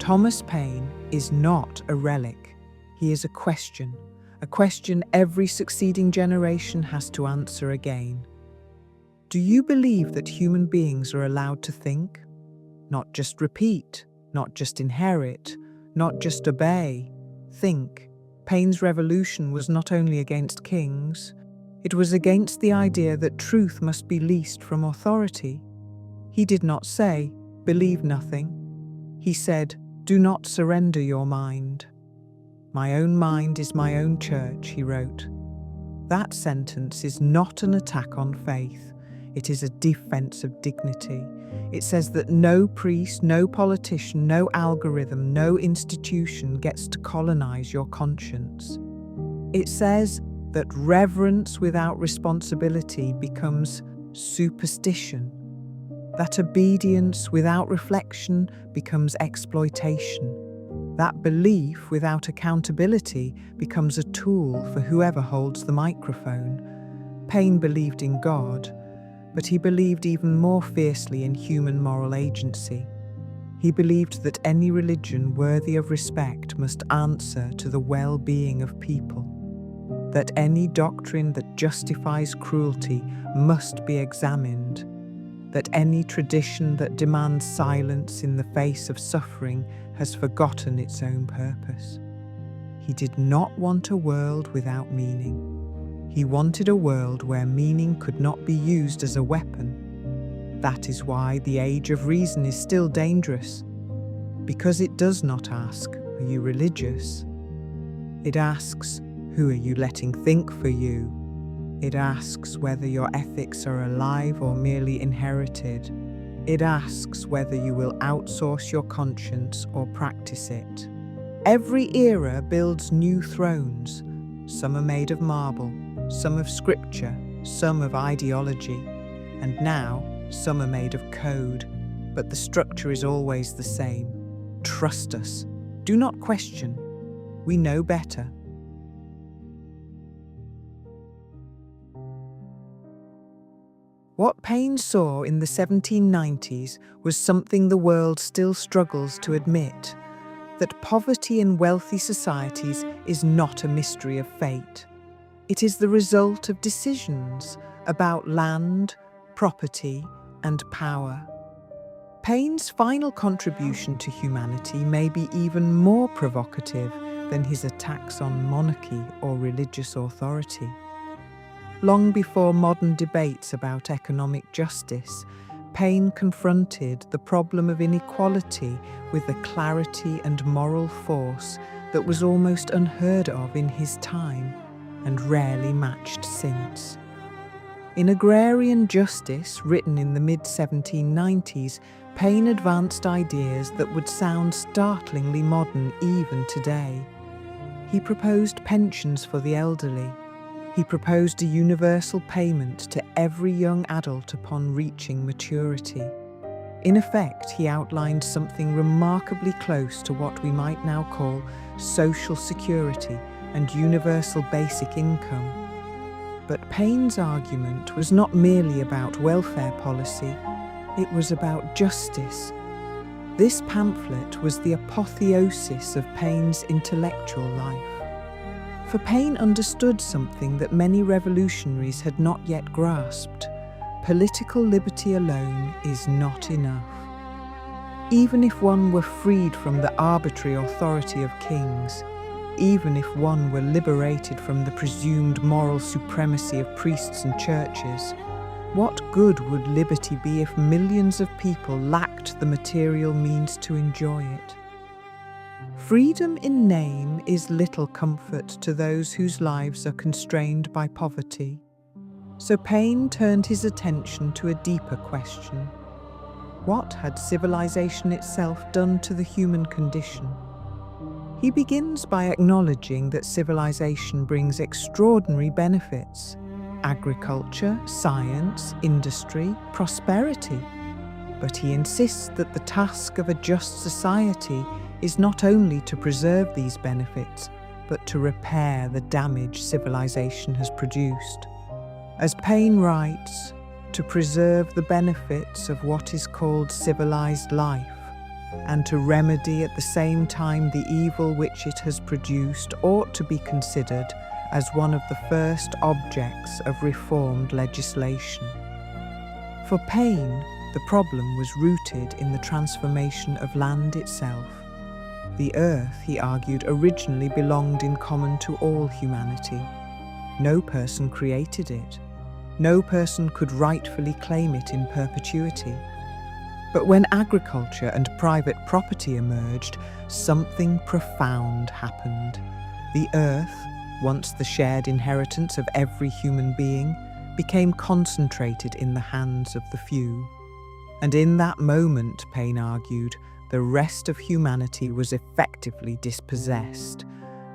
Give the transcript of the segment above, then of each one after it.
Thomas Paine is not a relic. He is a question every succeeding generation has to answer again. Do you believe that human beings are allowed to think? Not just repeat, not just inherit, not just obey. Think. Paine's revolution was not only against kings, it was against the idea that truth must be leased from authority. He did not say, "Believe nothing." He said, "Do not surrender your mind." "My own mind is my own church," he wrote. That sentence is not an attack on faith. It is a defense of dignity. It says that no priest, no politician, no algorithm, no institution gets to colonize your conscience. It says that reverence without responsibility becomes superstition, that obedience without reflection becomes exploitation, that belief without accountability becomes a tool for whoever holds the microphone. Paine believed in God, but he believed even more fiercely in human moral agency. He believed that any religion worthy of respect must answer to the well-being of people, that any doctrine that justifies cruelty must be examined, that any tradition that demands silence in the face of suffering has forgotten its own purpose. He did not want a world without meaning. He wanted a world where meaning could not be used as a weapon. That is why the age of reason is still dangerous, because it does not ask, "Are you religious?" It asks, "Who are you letting think for you?" It asks whether your ethics are alive or merely inherited. It asks whether you will outsource your conscience or practice it. Every era builds new thrones. Some are made of marble, some of scripture, some of ideology, and now some are made of code. But the structure is always the same. Trust us. Do not question. We know better. What Paine saw in the 1790s was something the world still struggles to admit: that poverty in wealthy societies is not a mystery of fate. It is the result of decisions about land, property, and power. Paine's final contribution to humanity may be even more provocative than his attacks on monarchy or religious authority. Long before modern debates about economic justice, Paine confronted the problem of inequality with a clarity and moral force that was almost unheard of in his time and rarely matched since. In Agrarian Justice, written in the mid-1790s, Paine advanced ideas that would sound startlingly modern even today. He proposed pensions for the elderly. He proposed a universal payment to every young adult upon reaching maturity. In effect, he outlined something remarkably close to what we might now call social security and universal basic income. But Paine's argument was not merely about welfare policy, it was about justice. This pamphlet was the apotheosis of Paine's intellectual life. For Paine understood something that many revolutionaries had not yet grasped: political liberty alone is not enough. Even if one were freed from the arbitrary authority of kings, even if one were liberated from the presumed moral supremacy of priests and churches, what good would liberty be if millions of people lacked the material means to enjoy it? Freedom in name is little comfort to those whose lives are constrained by poverty. So Paine turned his attention to a deeper question. What had civilization itself done to the human condition? He begins by acknowledging that civilization brings extraordinary benefits: agriculture, science, industry, prosperity. But he insists that the task of a just society is not only to preserve these benefits, but to repair the damage civilization has produced. As Paine writes, to preserve the benefits of what is called civilized life, and to remedy at the same time the evil which it has produced ought to be considered as one of the first objects of reformed legislation. For Paine, the problem was rooted in the transformation of land itself. The earth, he argued, originally belonged in common to all humanity. No person created it. No person could rightfully claim it in perpetuity. But when agriculture and private property emerged, something profound happened. The earth, once the shared inheritance of every human being, became concentrated in the hands of the few. And in that moment, Paine argued, the rest of humanity was effectively dispossessed.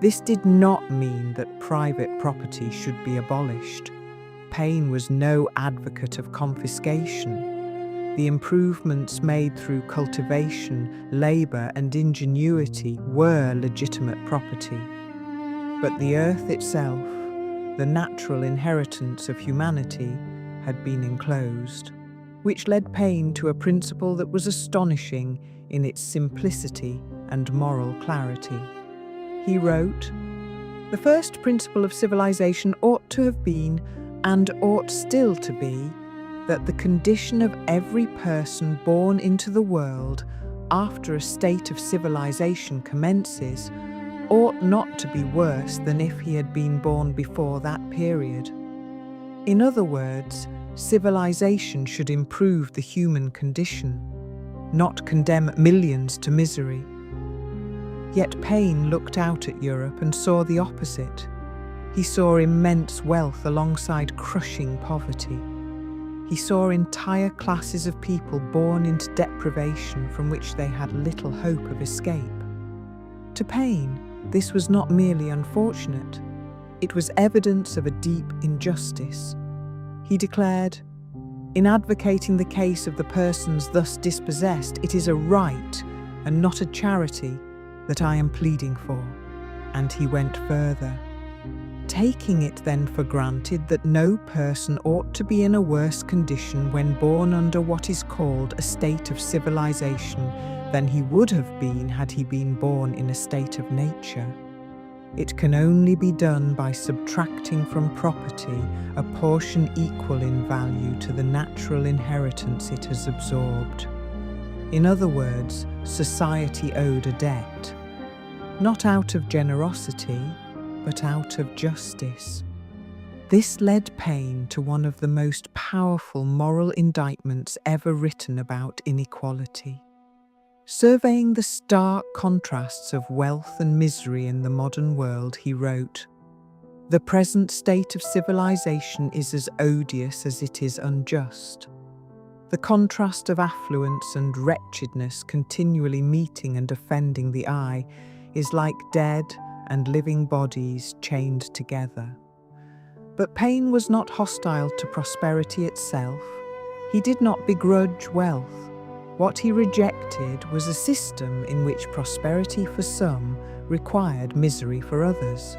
This did not mean that private property should be abolished. Paine was no advocate of confiscation. The improvements made through cultivation, labour and ingenuity were legitimate property. But the earth itself, the natural inheritance of humanity, had been enclosed, which led Paine to a principle that was astonishing in its simplicity and moral clarity. He wrote, "The first principle of civilization ought to have been, and ought still to be, that the condition of every person born into the world after a state of civilization commences ought not to be worse than if he had been born before that period. In other words, civilization should improve the human condition, not condemn millions to misery." Yet Paine looked out at Europe and saw the opposite. He saw immense wealth alongside crushing poverty. He saw entire classes of people born into deprivation from which they had little hope of escape. To Paine, this was not merely unfortunate. It was evidence of a deep injustice. He declared, "In advocating the case of the persons thus dispossessed, it is a right, and not a charity, that I am pleading for." And he went further. Taking it then for granted that no person ought to be in a worse condition when born under what is called a state of civilization than he would have been had he been born in a state of nature, it can only be done by subtracting from property a portion equal in value to the natural inheritance it has absorbed. In other words, society owed a debt, not out of generosity, but out of justice. This led Paine to one of the most powerful moral indictments ever written about inequality. Surveying the stark contrasts of wealth and misery in the modern world, he wrote, "The present state of civilization is as odious as it is unjust. The contrast of affluence and wretchedness continually meeting and offending the eye is like dead and living bodies chained together." But Paine was not hostile to prosperity itself. He did not begrudge wealth. What he rejected was a system in which prosperity for some required misery for others.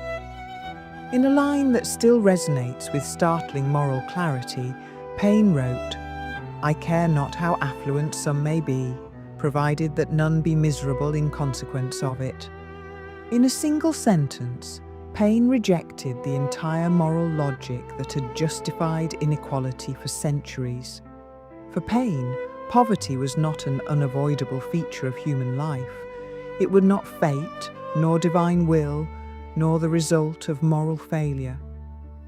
In a line that still resonates with startling moral clarity, Paine wrote, "I care not how affluent some may be, provided that none be miserable in consequence of it." In a single sentence, Paine rejected the entire moral logic that had justified inequality for centuries. For Paine, poverty was not an unavoidable feature of human life. It was not fate, nor divine will, nor the result of moral failure.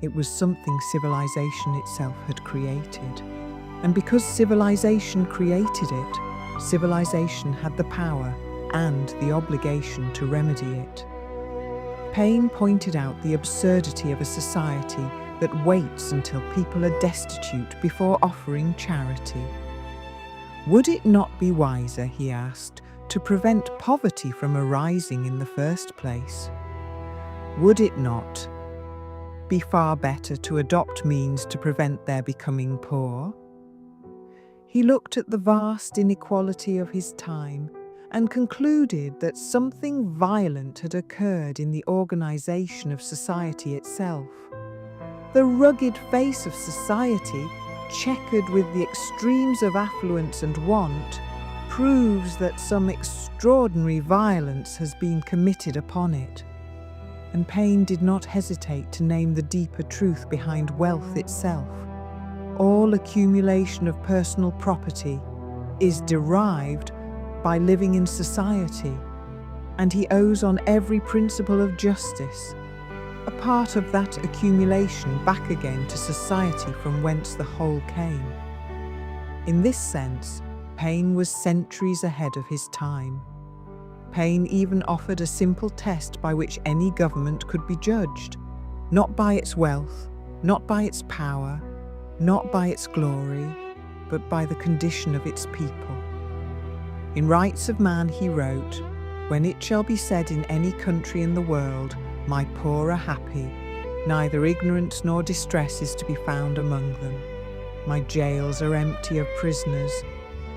It was something civilization itself had created. And because civilization created it, civilization had the power and the obligation to remedy it. Paine pointed out the absurdity of a society that waits until people are destitute before offering charity. Would it not be wiser, he asked, to prevent poverty from arising in the first place? Would it not be far better to adopt means to prevent their becoming poor? He looked at the vast inequality of his time and concluded that something violent had occurred in the organization of society itself. The rugged face of society, checkered with the extremes of affluence and want, proves that some extraordinary violence has been committed upon it. And Paine did not hesitate to name the deeper truth behind wealth itself. All accumulation of personal property is derived by living in society, and he owes on every principle of justice a part of that accumulation back again to society from whence the whole came. In this sense, Paine was centuries ahead of his time. Paine even offered a simple test by which any government could be judged, not by its wealth, not by its power, not by its glory, but by the condition of its people. In Rights of Man he wrote, "When it shall be said in any country in the world, my poor are happy, neither ignorance nor distress is to be found among them. My jails are empty of prisoners,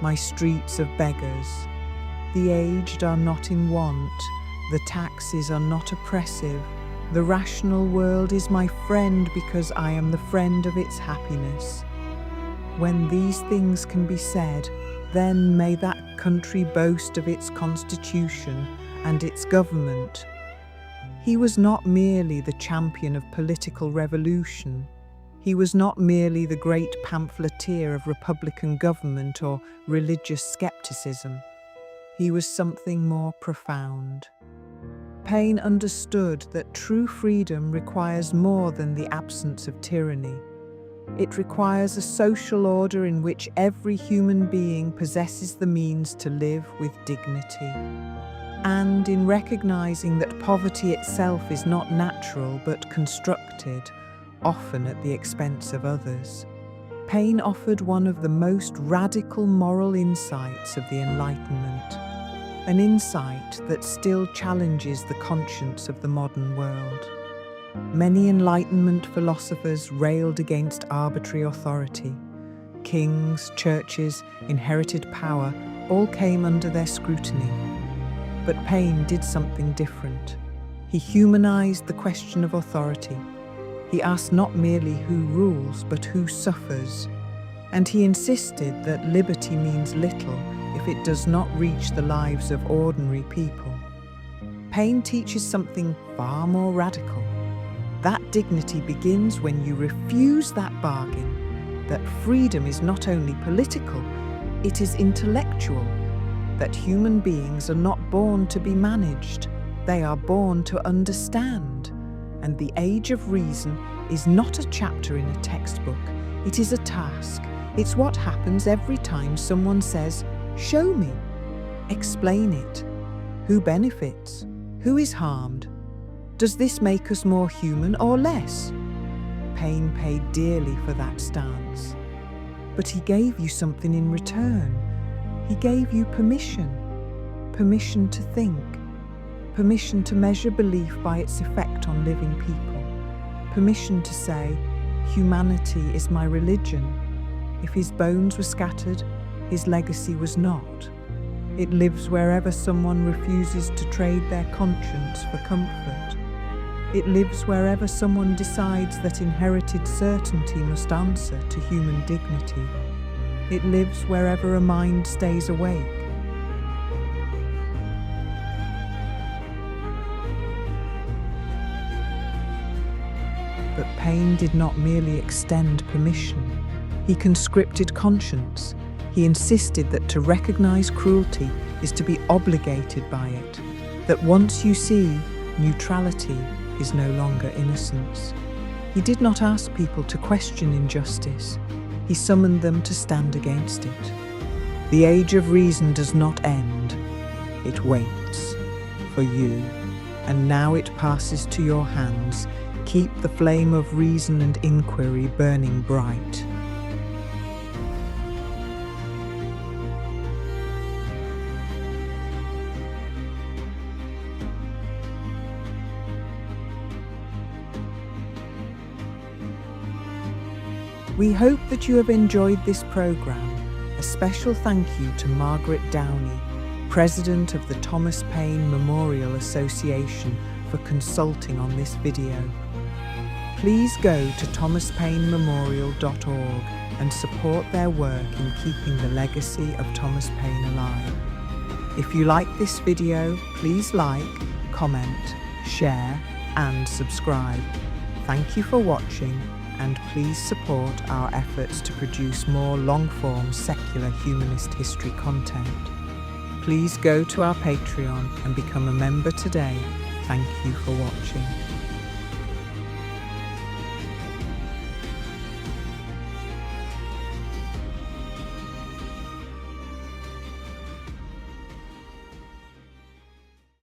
my streets of beggars. The aged are not in want, the taxes are not oppressive. The rational world is my friend because I am the friend of its happiness. When these things can be said, then may that country boast of its constitution and its government." He was not merely the champion of political revolution. He was not merely the great pamphleteer of republican government or religious skepticism. He was something more profound. Paine understood that true freedom requires more than the absence of tyranny. It requires a social order in which every human being possesses the means to live with dignity. And in recognizing that poverty itself is not natural but constructed, often at the expense of others, Paine offered one of the most radical moral insights of the Enlightenment, an insight that still challenges the conscience of the modern world. Many Enlightenment philosophers railed against arbitrary authority. Kings, churches, inherited power all came under their scrutiny. But Paine did something different. He humanized the question of authority. He asked not merely who rules, but who suffers. And he insisted that liberty means little if it does not reach the lives of ordinary people. Paine teaches something far more radical. That dignity begins when you refuse that bargain, that freedom is not only political, it is intellectual, that human beings are not born to be managed, they are born to understand. And the age of reason is not a chapter in a textbook, it is a task. It's what happens every time someone says, "Show me." Explain it. Who benefits? Who is harmed? Does this make us more human or less? Paine paid dearly for that stance. But he gave you something in return. He gave you permission. Permission to think. Permission to measure belief by its effect on living people. Permission to say, humanity is my religion. If his bones were scattered, his legacy was not. It lives wherever someone refuses to trade their conscience for comfort. It lives wherever someone decides that inherited certainty must answer to human dignity. It lives wherever a mind stays awake. But Paine did not merely extend permission. He conscripted conscience. He insisted that to recognize cruelty is to be obligated by it, that once you see, neutrality is no longer innocence. He did not ask people to question injustice. He summoned them to stand against it. The age of reason does not end. It waits for you, and now it passes to your hands. Keep the flame of reason and inquiry burning bright. We hope that you have enjoyed this program. A special thank you to Margaret Downey, President of the Thomas Paine Memorial Association, for consulting on this video. Please go to thomaspainememorial.org and support their work in keeping the legacy of Thomas Paine alive. If you like this video, please like, comment, share, and subscribe. Thank you for watching, and please support our efforts to produce more long-form secular humanist history content. Please go to our Patreon and become a member today. Thank you for watching.